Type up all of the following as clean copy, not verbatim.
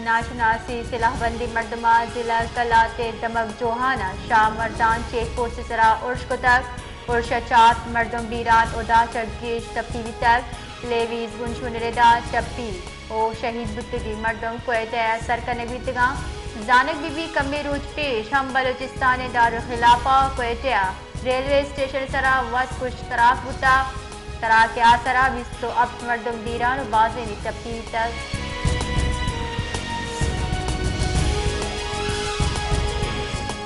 ناشناسی سلاح بندی مردمہ ضلع کلات دمک جوہانہ شاہ مردان چیک پوسٹ سرا ارش کتک ارشا چات مردم بیران ادا چگیش تپی ویتک لیویز گنشون ردا ٹپی او شہید بتگی مردم کوئٹہ سرکن بیتگاں زانک بی بی کمی روز پیش ہم بلوچستان دارالخلافہ کوئٹہ ریلوے اسٹیشن سرا وس کش تراک بتا تراک آسرا بستو اب مردم بیران و بازینی ٹپی تک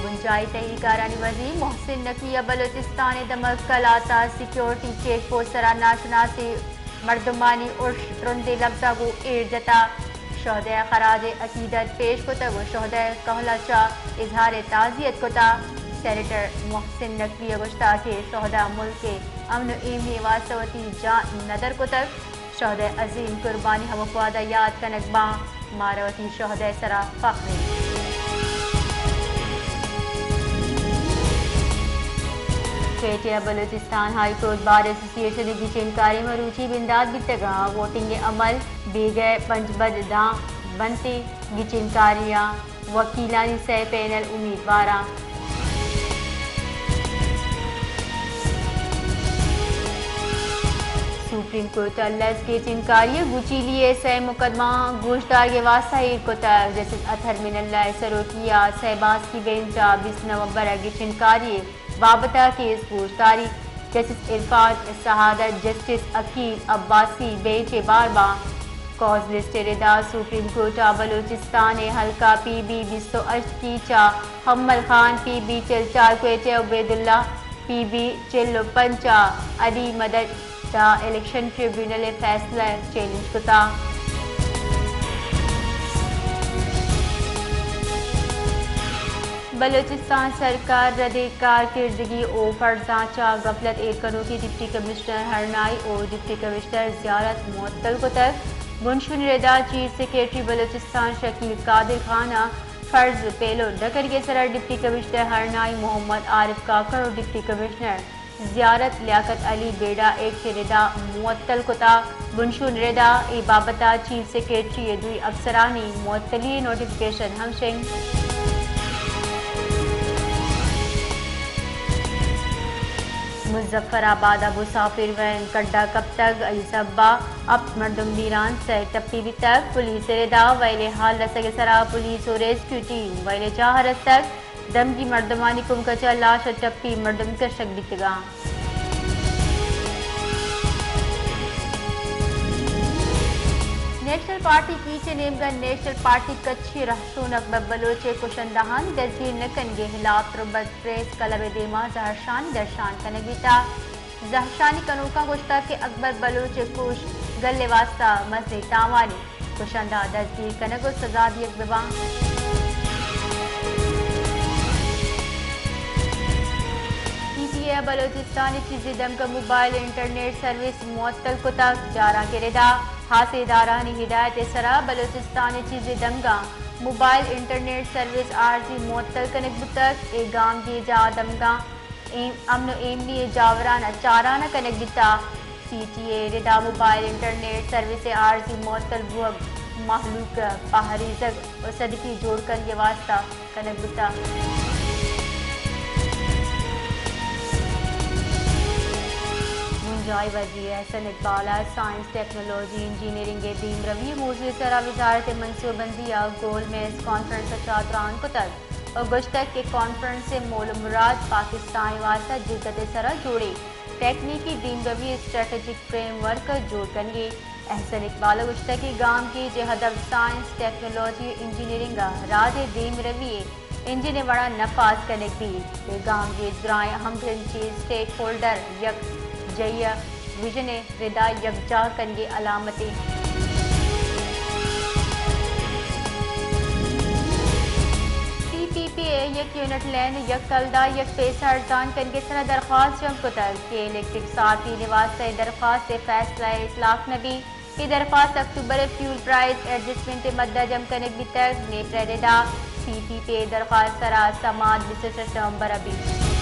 گنجائی تحقیقارانی وزیر محسن نقویہ بلوچستان دمک کلاتا سیکیورٹی چیک پوسٹ سرا ناشناسی مردمانی ارش ترندے لگتا گو ایر جتا شہدہ خراج عقیدت پیش کتا گو شہدہ کہلا چاہ اظہار تعزیت کتا سینیٹر محسن نقوی گشتا کے شہدہ ملک کے امن و ایمنی واسطوتی جان ندر کتک شہدہ عظیم قربانی ہم فوادہ یاد کنک باں ماروتی شہدہ سرا فخر Quetta Balochistan high court bar ایسوسی ایشن کی چنکاری مروچی بنداد بتگاں ووٹنگ عمل بے گئے پنج بد داں بنتے گی چنکاریاں وکیلانی سے پینل امیدواراں سپریم کورٹ اللہ کے چنکاری گوچی لیے سے مقدمہ گوشدار کے واسطہ ایر کو تک جسٹس اطہر من اللہ سروکیہ سہباز کی بینچا 20 نومبر کی چنکاری بابتہ کیس گوشداری جسٹس عرفات شہادت جسٹس عقیل عباسی بینچ بار باں کاز لسٹ ردا سپریم کورٹ بلوچستان حلقہ پی بی 28 کی چا حمل خان پی be چلچار Quetta Ubaid Allah P be چلو پنچا علی مدد دا الیکشن ٹریبیونل فیصلہ چیلنج کتا بلوچستان سرکار رد کارکردگی او فرضاں چا غفلت ایرکنوں کی ڈپٹی کمشنر ہرنائی اور ڈپٹی کمشنر زیارت معطل کو تک گنشون ردا چیف سیکریٹری بلوچستان شکیل قادر خانہ فرض پیلو ڈکر کے سرا ڈپٹی کمشنر ہرنائی محمد عارف کاکڑ اور ڈپٹی کمشنر زیارت لیاقت علی بیڑا ایک کے ردا معطل کتا گنشون ردا ای بابتہ چیف سیکریٹری دوئی افسرانی معطلی نوٹیفیکیشن ہمشنگ مظفر آباد ابو سافر وین کڈا کب تک ایسبا اب مردم بیران سے ٹپی بھی تک پولیس ردا ویلے حال رسگ سرا پولیس و ریسکیو ٹیم ویلے چاہرت تک دم کی مردمانی کم کچا لاش و ٹپی مردم کشک بیتگاں نیشنل پارٹی کی چنیمگن نیشنل پارٹی کچھی رہشون اکبر بلوچے کشندہان دزگیر نکن گے ہلاف تربت پریس کلب دیما زہرشانی درشان کنگیتا زہرشانی کنوکا گشتا کہ اکبر بلوچے کش گلے واسطہ مسئلے تاوانی کشندہ دزگیر کنگو سزا دیگ ببان بلوچستانی چیزی دم کا موبائل انٹرنیٹ سروس معطل کتا جارا کے ردا حاصل دارانی ہدایت سرا بلوچستانی چیزی دم کا موبائل انٹرنیٹ سروس عارضی معطل کنک بتک ای گام کی جا دم کا امن و ایمنی جاورانہ چارانہ کنک بتا P T A Rida mobile internet service عارضی معطل بوگ محلوق پہری زگ و صدقی جوڑ کر یہ واسطہ کنک بتا جائے وزیر Ahsan Iqbal science technology engineering دیم روی موضوع سرا وزارت منصوبہ بندی گول میز کانفرنس چاتران کو تک اور گشتک کے کانفرنس سے مول مراد پاکستانی واسطہ جدت سرا جوڑے تکنیکی دیم روی اسٹریٹجک فریم ورک جوڑ کنگے احسن اقبال گشتک کے گام کی جہدف سائنس ٹیکنالوجی انجینئرنگ راج دیم روی انجن وڑا نفاذ کنک بھی گام کے گرائیں اہم چیز اسٹیک ہولڈر یک جیہ ویژن ردا یکجا کنگے علامتیں سی پی پی اے یک یونٹ لین یک کلدہ یک پیسہ ارزان کنگے سنہ درخواست جم کو تک کہ الیکٹرک صارفی نواسطہ درخواست فیصلہ اطلاق نبی یہ درخواست اکتوبر فیول پرائز ایڈجسٹمنٹ مدہ جم کنک بھی تک نیپر ردا سی پی پی اے درخواست سرا سماعت 26 نومبر ابھی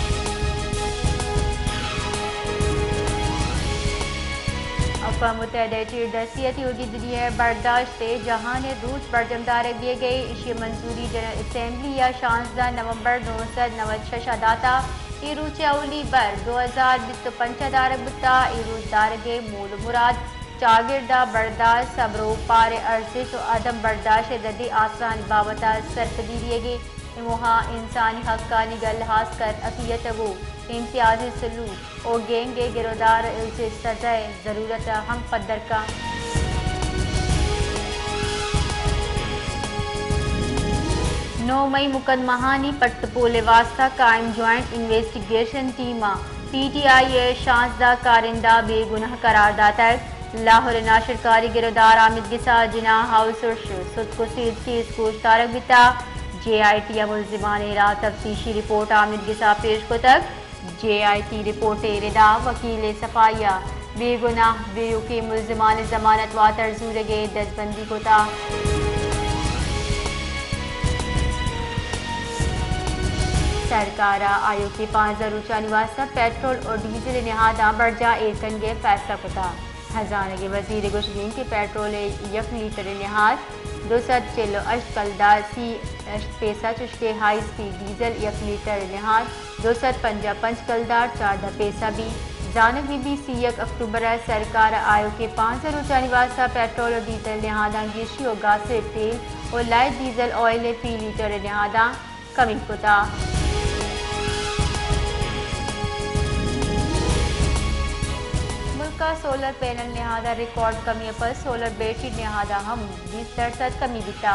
اقوام متحدہ چیر دستیت یوگی دنیا برداشت جہان روس برجمدار دیے گئے اشی منظوری جنرل اسمبلی یا 16 نومبر 1996 داتا ای روچ اولی بر 2025 دارگ بتا ای روچ دارگے مول مراد چاگردہ برداشت صبر و پار ارزش و عدم برداشت ددی آسان بابتا سرپدی دیے گئے وہاں انسانی حق کا نگل لحاظ کر عقیت وہ امتیازی سلوک اور گینگے گرودار سے سزائے ضرورت ہم قدر کا 9 مئی مقدمہانی پٹپولے واسطہ قائم جوائنٹ انویسٹیگیشن ٹیما پی ٹی آئی 16 کارندہ بے گناہ قرار داتا ہے لاہور ناشر کاری گرودار عامد گسا جناح ہاؤس سد کو سیز کیس کوش تارک بتا جے آئی ٹی ملزمان را تفتیشی رپورٹ عامد گسا پیش کو تک جے آئی ٹی رپورٹ ردا وکیل صفائیہ بے گناہ بیو کے ملزمان ضمانت واتر زورگے دستبندی کو تا سرکارہ آیو کے 5000 روچہ نواسہ پیٹرول اور ڈیزل نہادہ بڑھجا ایکن گے فیصلہ کتا خزانہ کے وزیر گوشگین کے پیٹرول 1 لیٹر نہاد 248 کلدار سی پیسہ چشکے ہائی سپیڈ ڈیزل 1 لیٹر نہاد 255 کلدار 14 پیسہ بھی جانب بی سی 1 اکتوبر سرکار آیو کے 5000 روچہ نواسہ پیٹرول اور ڈیزل نہادہ گیشی اور گاسر تیل اور لائٹ ڈیزل آئل فی لیٹر نہادہ کمی کتا کا سولر پینل نہادہ ریکارڈ کمی پر سولر بیٹری نہادہ ہم 20% کمی بتا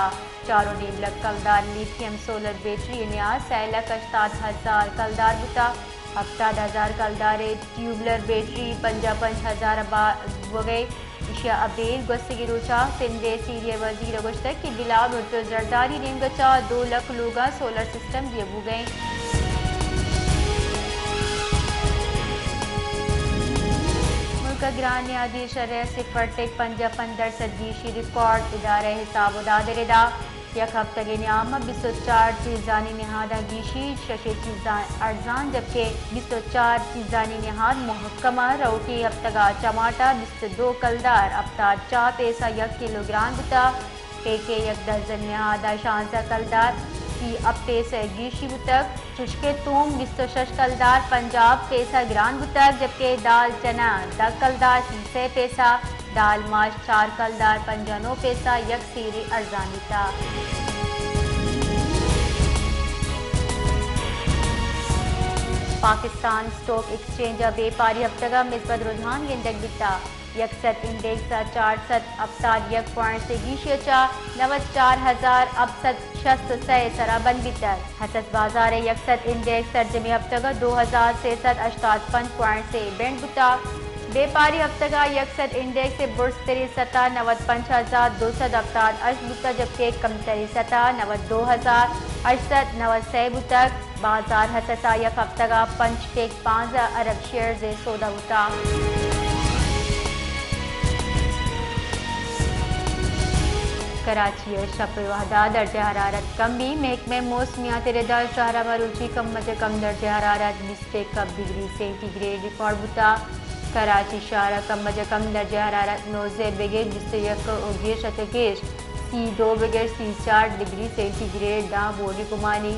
4.5 لاکھ کلدار لیتھیم سولر بیٹری نیاز 6,68,000 کلدار بتا 70,000 کلدار ٹیوبلر بیٹری 55,000 وگے اشیاء ابیل گوستگی روچا سندے سیریہ وزیر گوشتک کی بلا مرتو زرداری رنگچا 2 لاکھ لوگا سولر سسٹم دیے ہو گئے گران نیادی شرح 0.55 گیشی ریکارڈ ادارہ حساب و داد ردا یک ہفتہ کے نیام 24 چیزانی نہادہ گیشی 6 چیزان ارزان جبکہ 24 چیزانی نہاد محکمہ روٹی ہفتگا چماٹا 22 کلدار ابتاد 4 پیسہ 1 کلو گرام بتا ایک 1 درجن نہادہ 16 کلدار سی اب پیسہ گیشی بتک چشکے توم 26 کلدار 50 پیسہ گران بتک جبکہ دال چنا 10 کلدار 3 پیسہ دال ماش 4 کلدار 95 پیسہ 1 سیری ارزان بتا پاکستان سٹاک ایکسچینج بے پاری ہفتگا مثبت رجحان گندگ بتا 100 انڈیکس 400 ابتاد 1 پوائنٹ سے گیشیچا 94,000 ابسط 66 سرا بند بیتر حسد بازار 100 انڈیکس ترجمہ ہفتگا 2,358 پوائنٹ سے بینڈ بتا بے پاری ہفتگا 100 انڈیکس سے برس تری سطح 95,200 ابتاد اش بتا جبکہ کم تری سطح 92,800 90 بتک بازار حسسا یک ہفتگا 5.5 ارب شیئرز سودا بتا کراچی شب وحدہ درجہ حرارت کم بھی محکمہ موسمیات ردا شاہراہ مروچی کم از کم درجہ حرارت 20 ڈگری سینٹی گریڈ ریکارڈ بتا کراچی شاہراہ کم از کم درجہ حرارت 9 بگیر 21 اور گیش سی 2 بگیر سی 4 ڈگری سینٹی گریڈ دا بولی کمانی